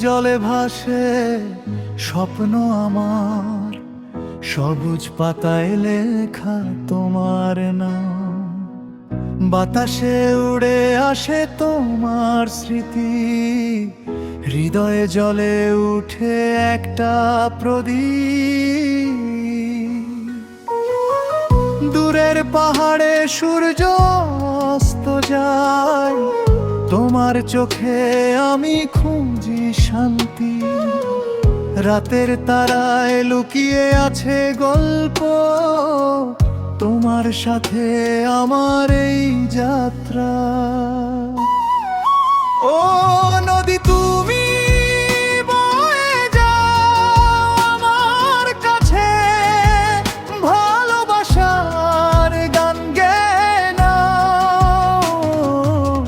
জলে ভাসে স্বপ্ন আমার, সবুজ পাতায় লেখা তোমার নাম। বাতাসে উড়ে আসে তোমার স্মৃতি, হৃদয়ে জ্বলে উঠে একটা প্রদীপ। দূরের পাহাড়ে সূর্য অস্ত যায়, তোমার চোখে আমি খুঁজি শান্তি। রাতের তারায় লুকিয়ে আছে গল্প, তোমার সাথে আমার এই যাত্রা। ও নদী তুমি বয়ে যাও আমার কাছে, ভালোবাসার গান গেয়ে নাও।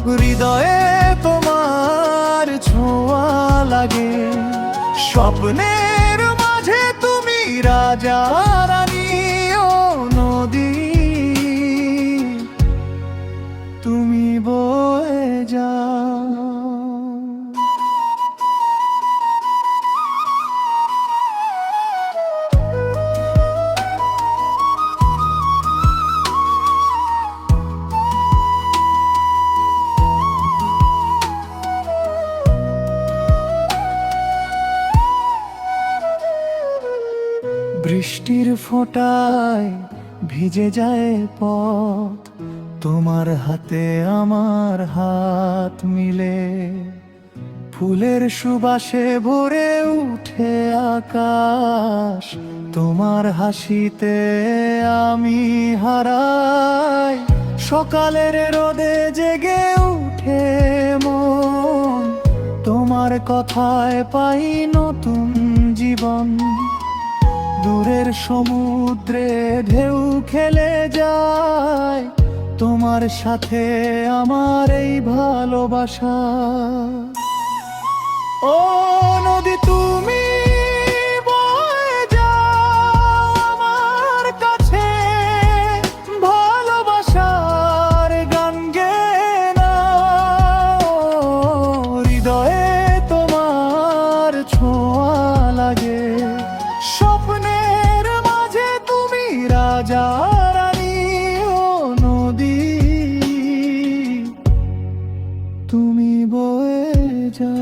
হৃদয়ে তোমার ছোঁয়া লাগে, স্বপ্নের মাঝে তুমি রাজা রানী। ও নদী তুমি বয়ে যাও। বৃষ্টির ফোঁটায় ভিজে যায় পথ, তোমার হাতে আমার হাত মিলে। ফুলের সুবাসে ভরে উঠে আকাশ, তোমার হাসিতে আমি হারাই। সকালের রোদে জেগে উঠে মন, তোমার কথায় পাই নতুন জীবন। দূরের সমুদ্রে ঢেউ খেলে যায়, তোমার সাথে আমার এই ভালোবাসা। ও নদী তুমি বয়ে যাও আমার কাছে, ভালোবাসার গান গেয়ে নাও। হৃদয়ে তোমার ছোঁয়া লাগে, স্বপ্নের মাঝে তুমি রাজা রানী। ও নদী তুমি বয়ে যাও।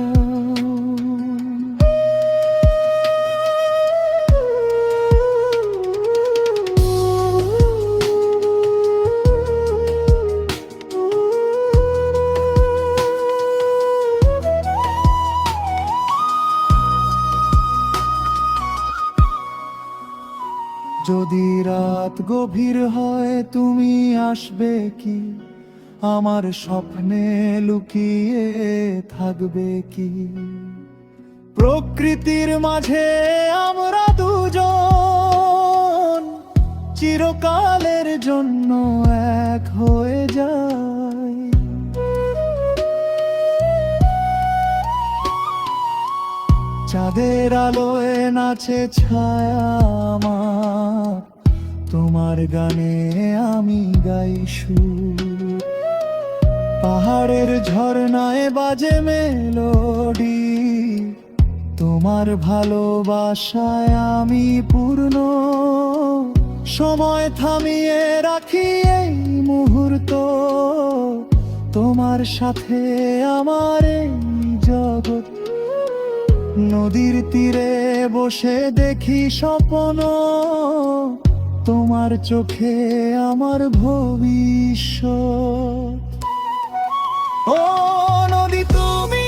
যদি রাত গভীর হয় তুমি আসবে কি, আমার স্বপ্নে লুকিয়ে থাকবে কি। প্রকৃতির মাঝে আমরা দুজন চিরকালের জন্য এক হয়ে যাই। চাঁদের আলোয় নাচে ছায়া আমার, তোমার গানে আমি গাই সুর। পাহাড়ের ঝর্ণায় বাজে মেলোডি, তোমার ভালোবাসায় আমি পূর্ণ। সময় থামিয়ে রাখি এই মুহূর্ত, তোমার সাথে আমার এই জগৎ। নদীর তীরে বসে দেখি স্বপ্ন, তোমার চোখে আমার ভবিষ্যৎ। ও নদী তুমি